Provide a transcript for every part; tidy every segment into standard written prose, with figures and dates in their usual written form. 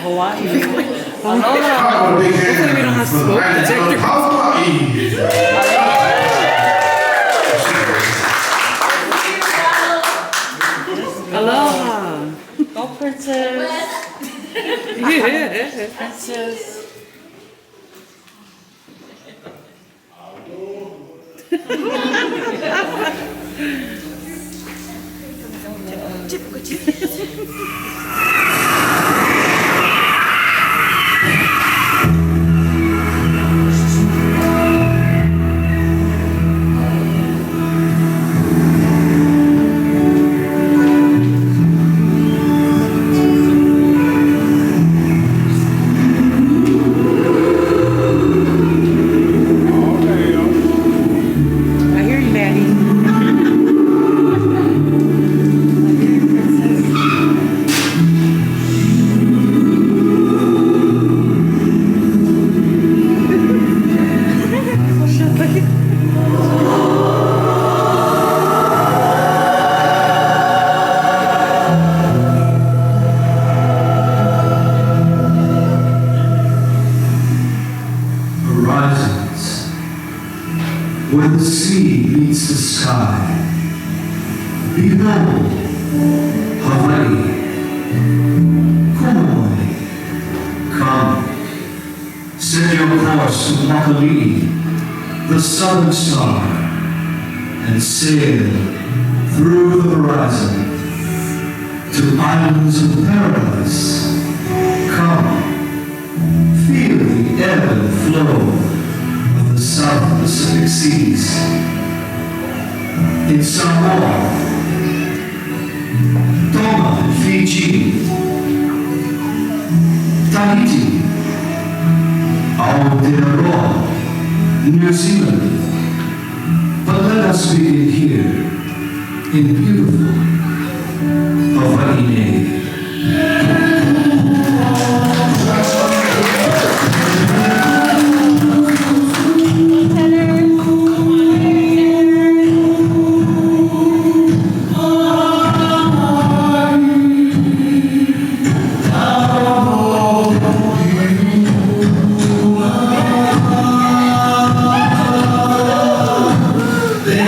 Hawaii. Aloha. Hopefully we don't have smoke detectors. Aloha. Go princess. Yeah. Princess. I hear you, Daddy. Horizons, where the sea meets the sky. Behold, Hawaii, Kumoi, come, set your course to Makali'i, the southern star, and sail through the horizon to islands of paradise. Come, feel the ebb and flow of the South Pacific Seas. In Samoa, Tonga and Fiji, Tahiti, Aotearoa, New Zealand. But let us begin here, in beautiful Hawaii. They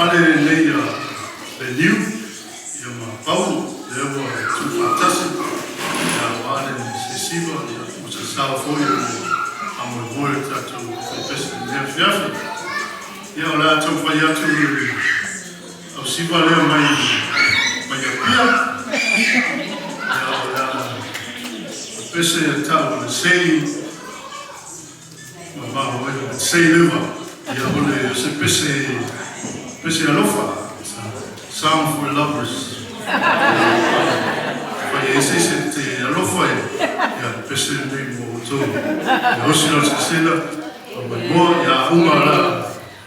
whale nei le niu, ia ma pau, le ua tu whatasi, ia wale se siwa, ia usa sao foi, a moe moe tatu whaipese nea whiawhi. Ia o la tau whai atu au siwa leo mai a pia. Ia o la whaipese tau le sei, ma maho e sei lewa. Ia o le se pese alofa. Sound for lovers. Whai e se te alofa e. Ia pese nei mo tō. Ia osi no se sela. O mai moa, ia unga la.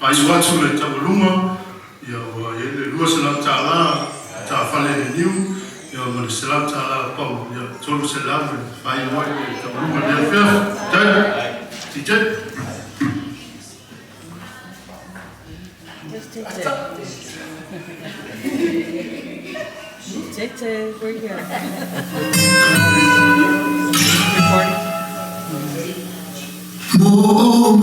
Ai watu le tabalunga. Ia o e le lua se la tā la. Tā whale e niu. Ia o mani se la tā la pau. Ia tolu se la me. Whai wai le tabalunga nea whia. Tai. Tite. Just take it. Take it. We're here. Recording. Love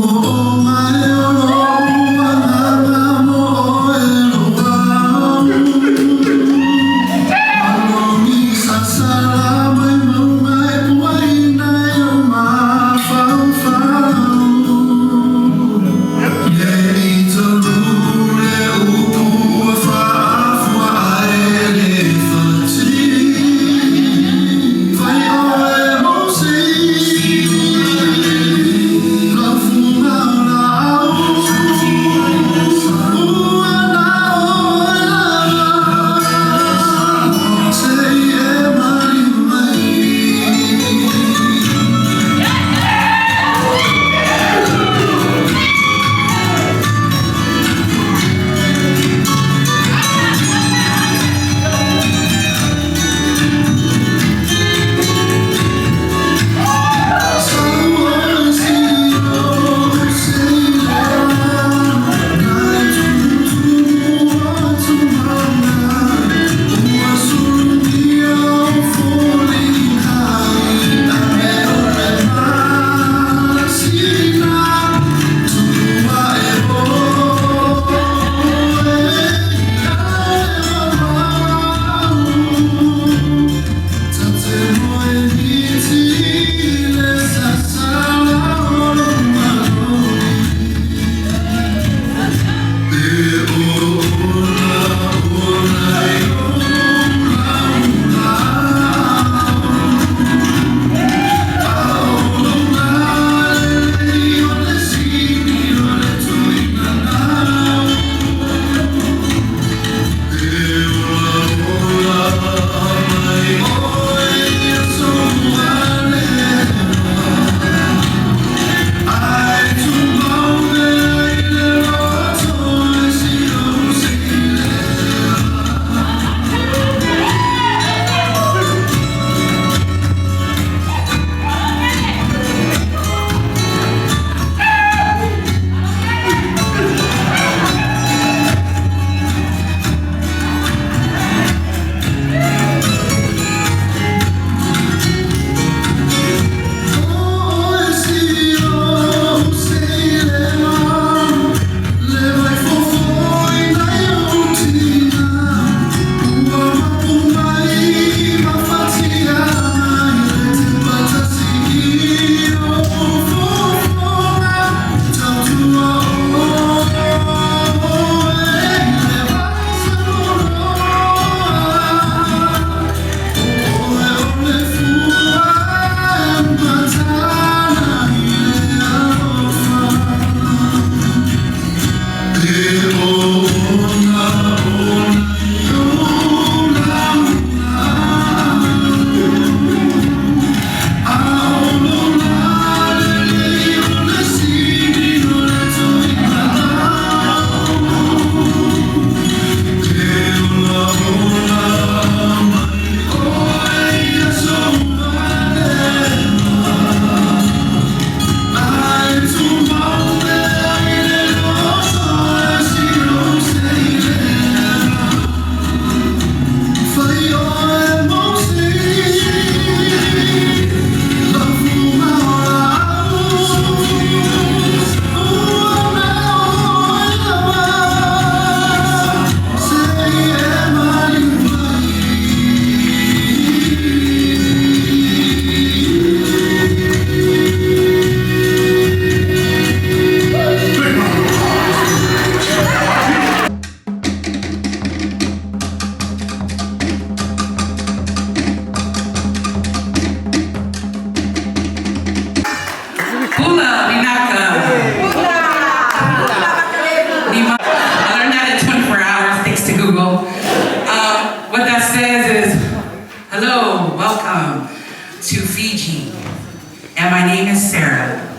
and my name is Sarah.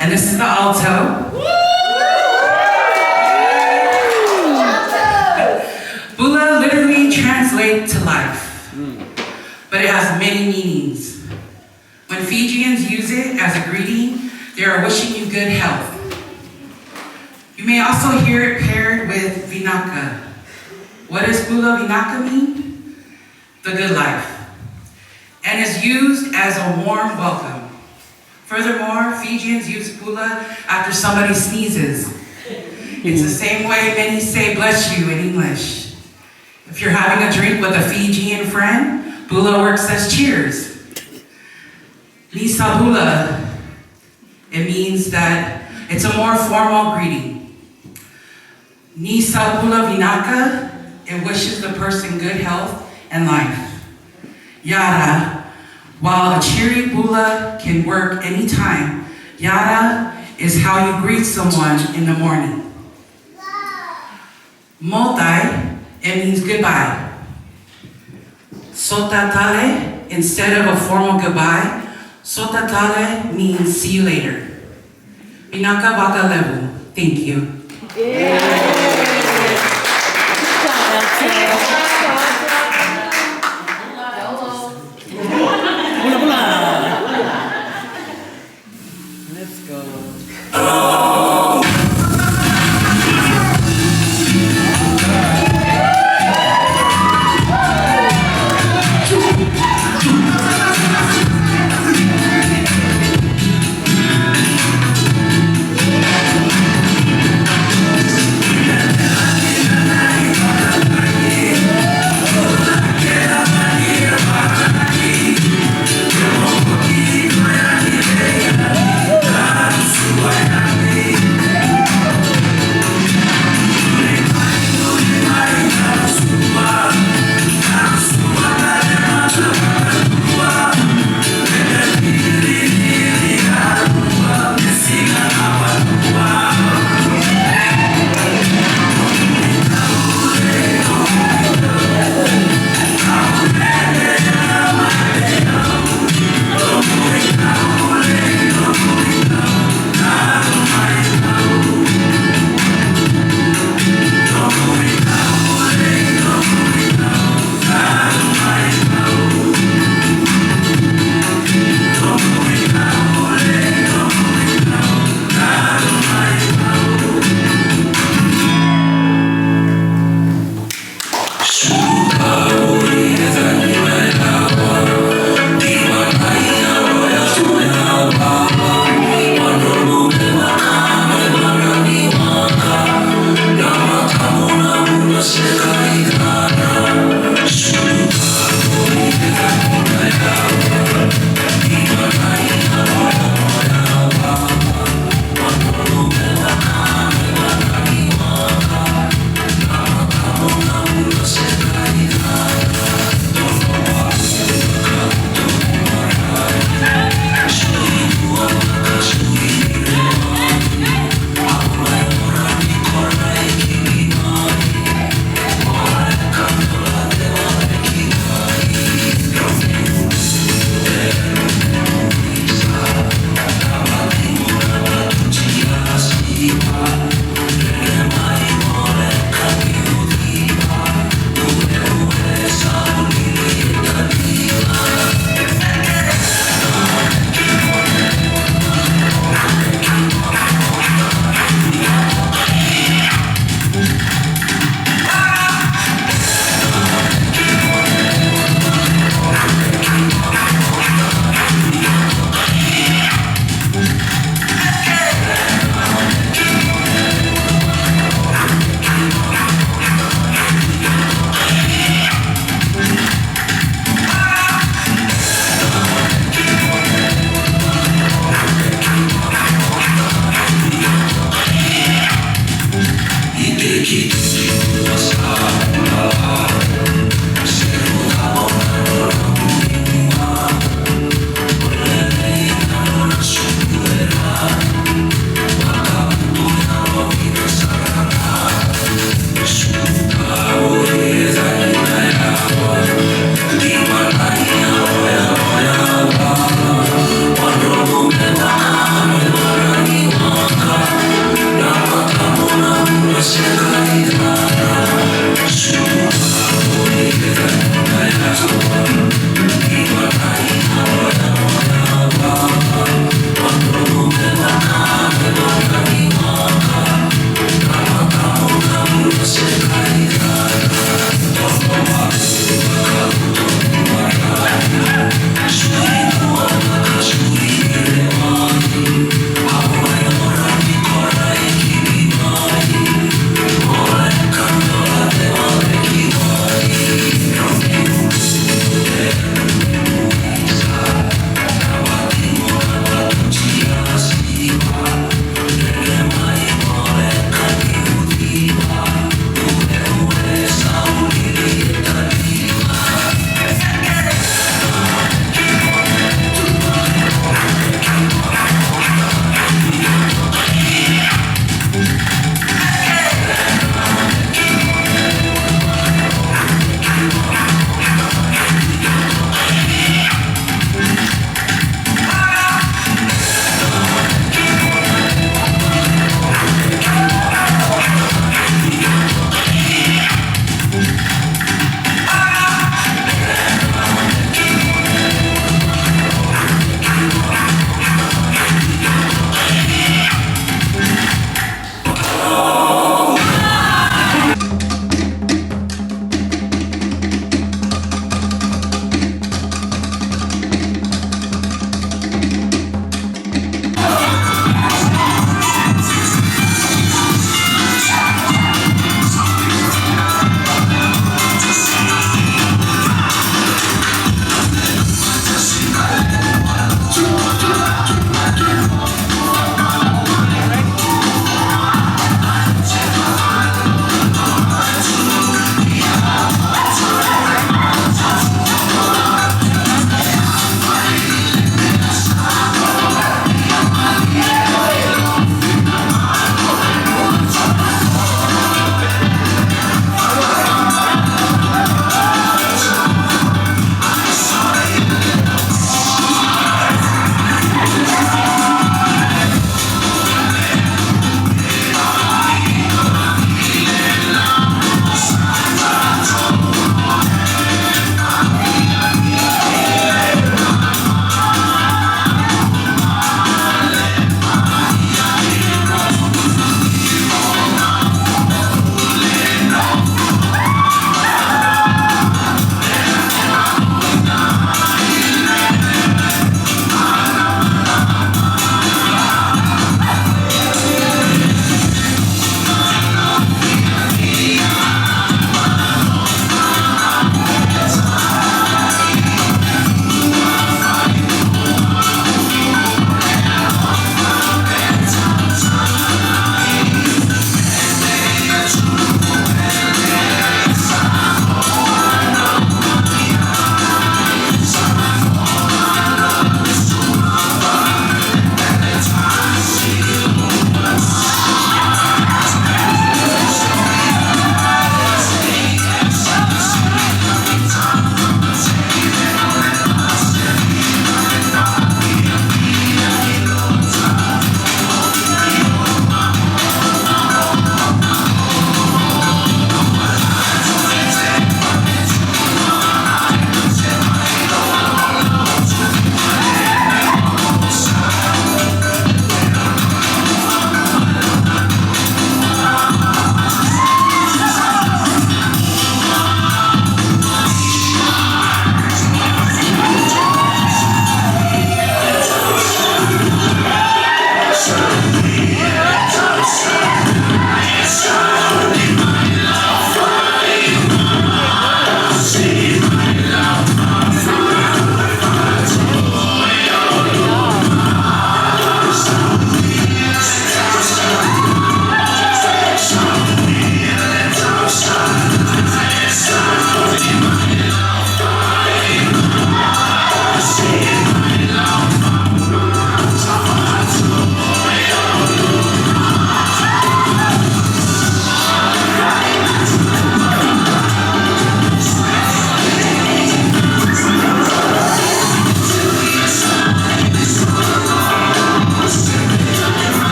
And this is the alto. Bula literally translates to life, but it has many meanings. When Fijians use it as a greeting, they are wishing you good health. You may also hear it paired with vinaka. What does Bula vinaka mean? The good life. And is used as a warm welcome. Furthermore, Fijians use Bula after somebody sneezes. It's the same way many say bless you in English. If you're having a drink with a Fijian friend, Bula works as cheers. Nisa Bula, it means that it's a more formal greeting. Nisa Bula Vinaka, it wishes the person good health and life. Yara, while a cheery Bula can work anytime, Yara is how you greet someone in the morning. Motai, it means goodbye. Sotatale, instead of a formal goodbye, sotatale means see you later. Vinaka baka levu. Thank you. Bula bula. Let's go. Yeah.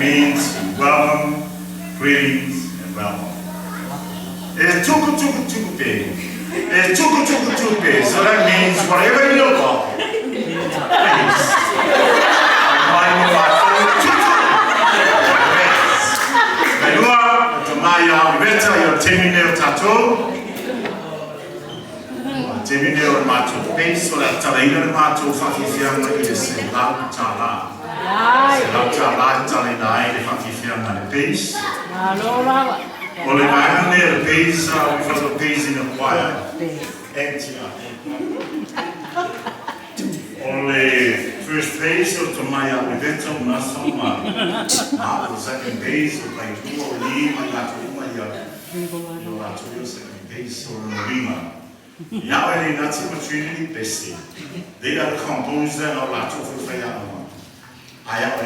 means welcome, greetings, and welcome. It's tuku tuku tuku big. It's tuku tuku tuku big. So that means whatever you look for, please. Menua, Tamaya, Vista, your terminal tattoo. Terminal macho face, so that Talaina macho Fafifiam is Lam Tala. Lam Tala, Talina, the Fafifiam and the face. Only my near the face for the face in the choir. Only first base of Tomaya Vivetta Nasama. The second base of like two or leave, I got to your second base or Lima. Yahweh, that's a Trinity Bessie. They are the composer of La Tofu Fayama. I have a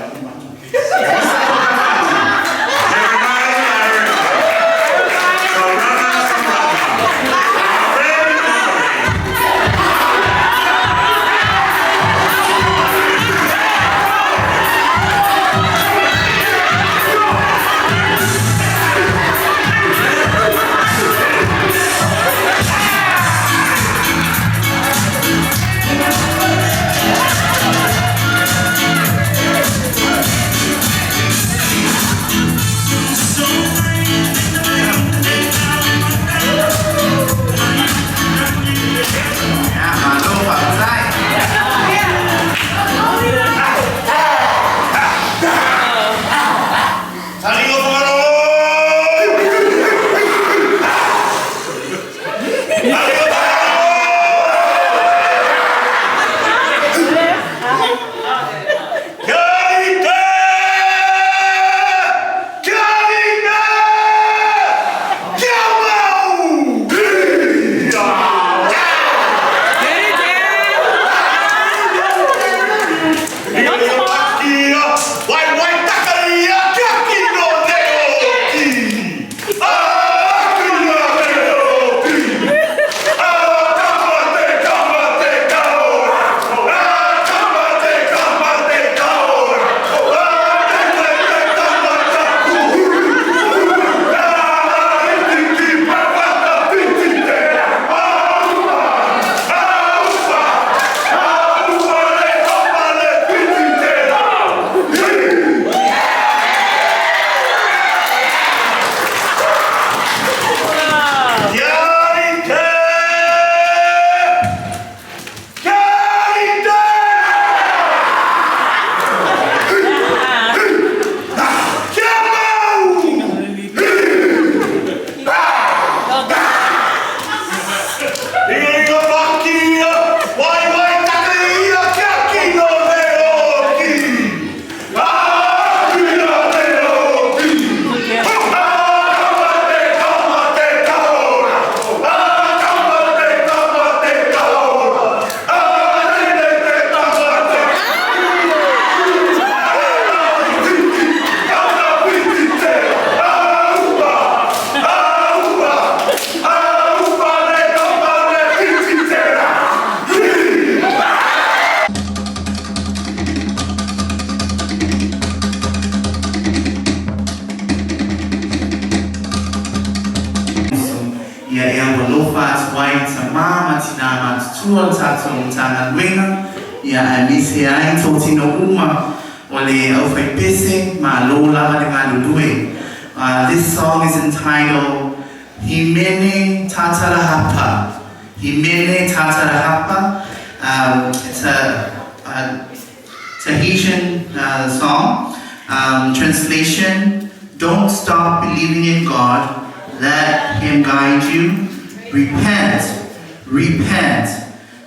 Aufaipese, this song is entitled Himene Tatarahapa. Himene Tatarahapa. It's a Tahitian song. Translation: Don't stop believing in God. Let Him guide you. Repent, repent,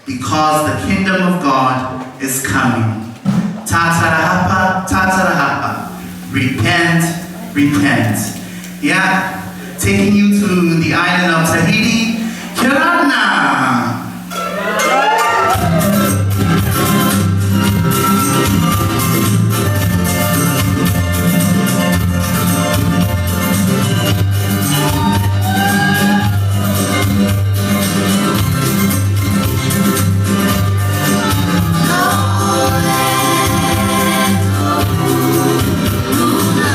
because the kingdom of God is coming. Tatarahapa, tatarahapa. Repent, repent. Yeah, taking you to the island of Tahiti. Kirana! Luna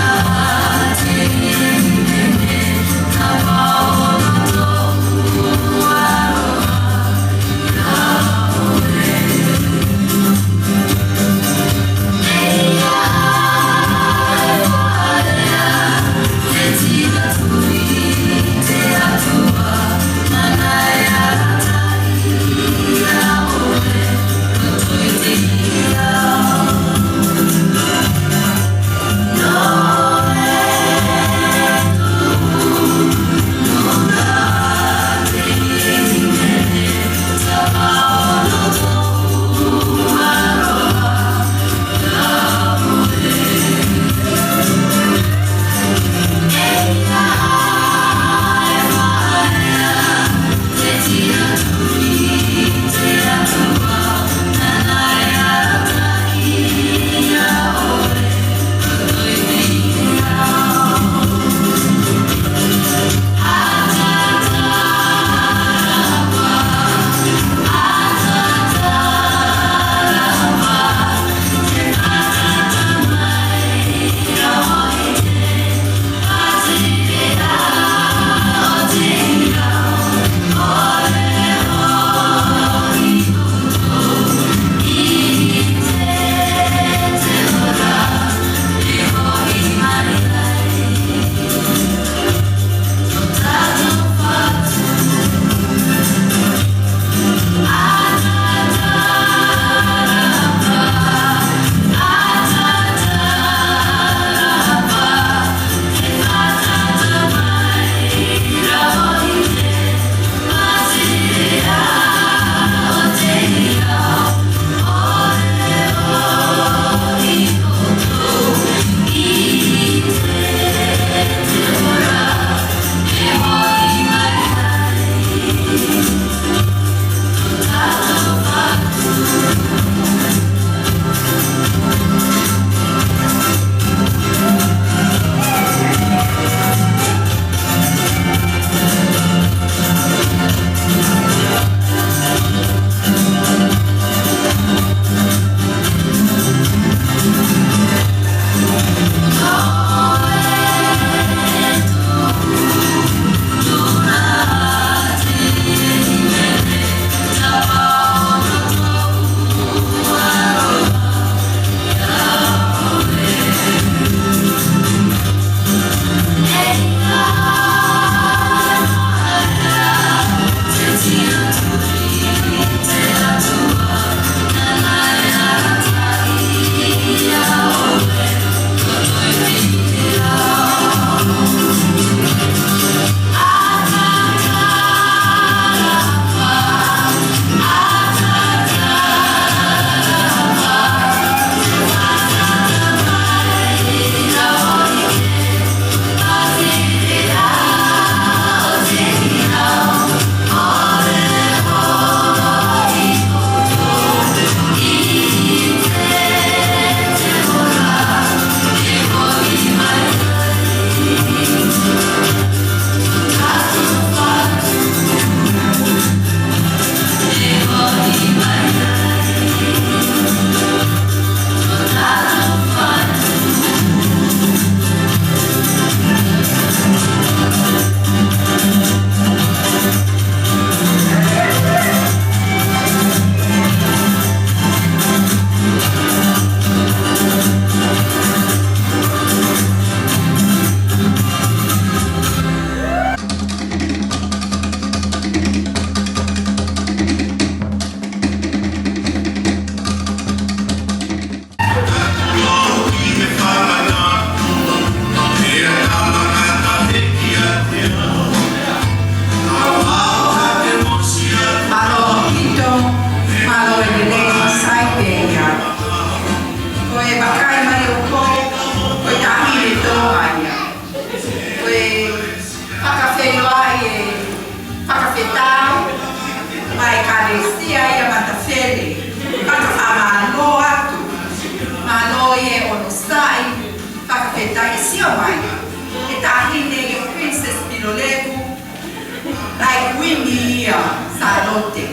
lote.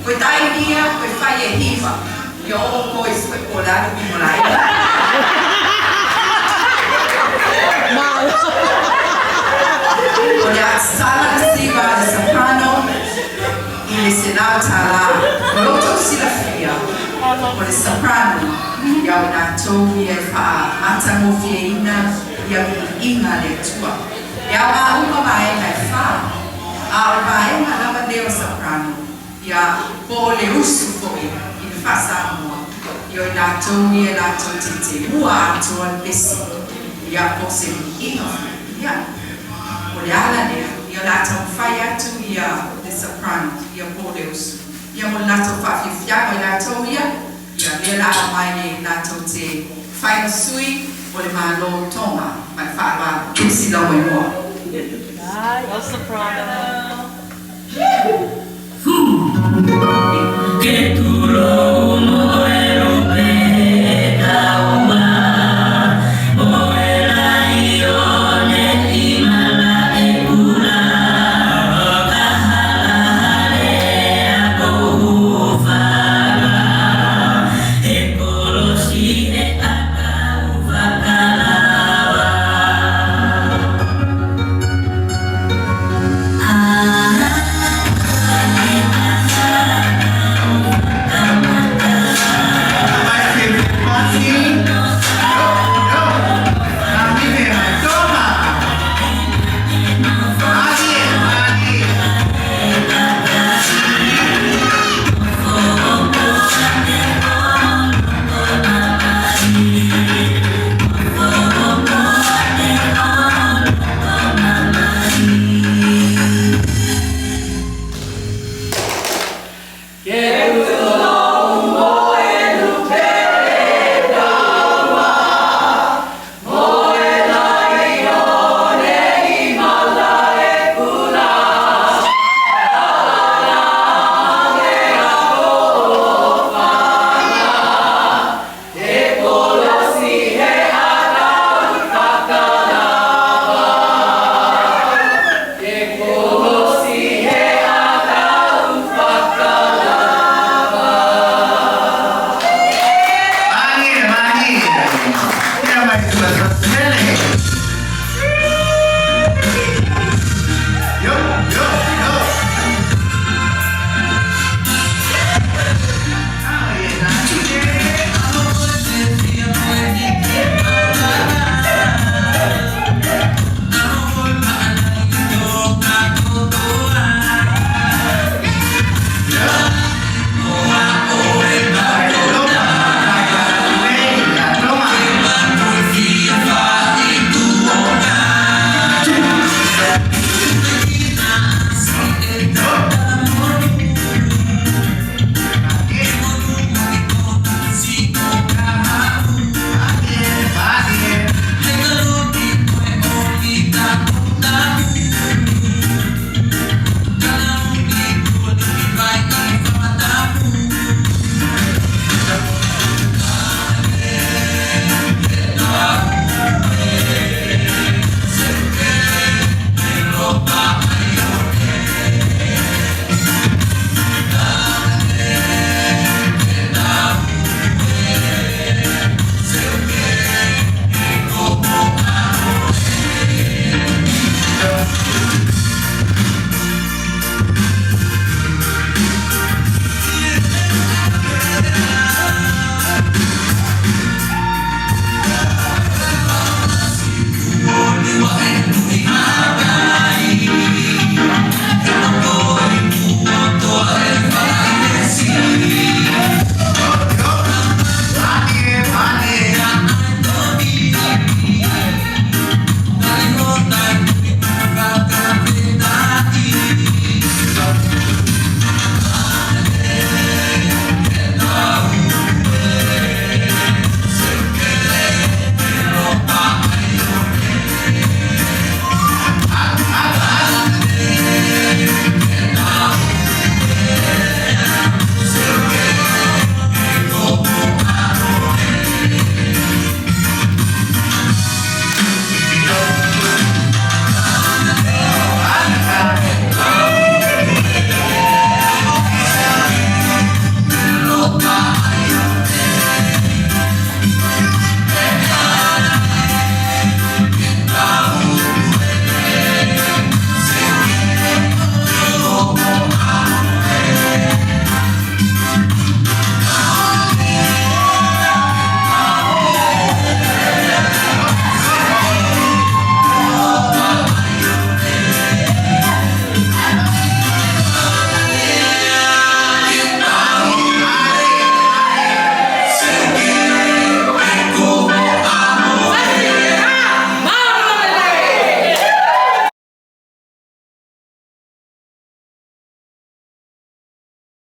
Koe tai nia, koe whai e hiwa. Ia o koe koe kolaro ki morai. O le atsala le siva le soprano i le senau tala. O loto sila fia. O le soprano ia o nātou i e wha matango fieina ia mi inga le tua. Ia wa unga mai mai wha. A o mai ma lava leo soprano. Ia po le usu foi i le wha Samoa. Ia o nātou i e nātou te mua atua besi. Ia po se mi inga. Ia. O le ala lea. Ia nātou whai atu ia le soprano. Ia po le usu. Ia mo nātou whawhiwhiago i nātou ia. Ia le la mai ne nātou te whai sui o le malo tonga. Mai whawa kusi lau e moa. El soprano. Que tu lo no erope kauma o era ione imala e pura kahale ako fara e kolosi e aka ufakalawa Yeah.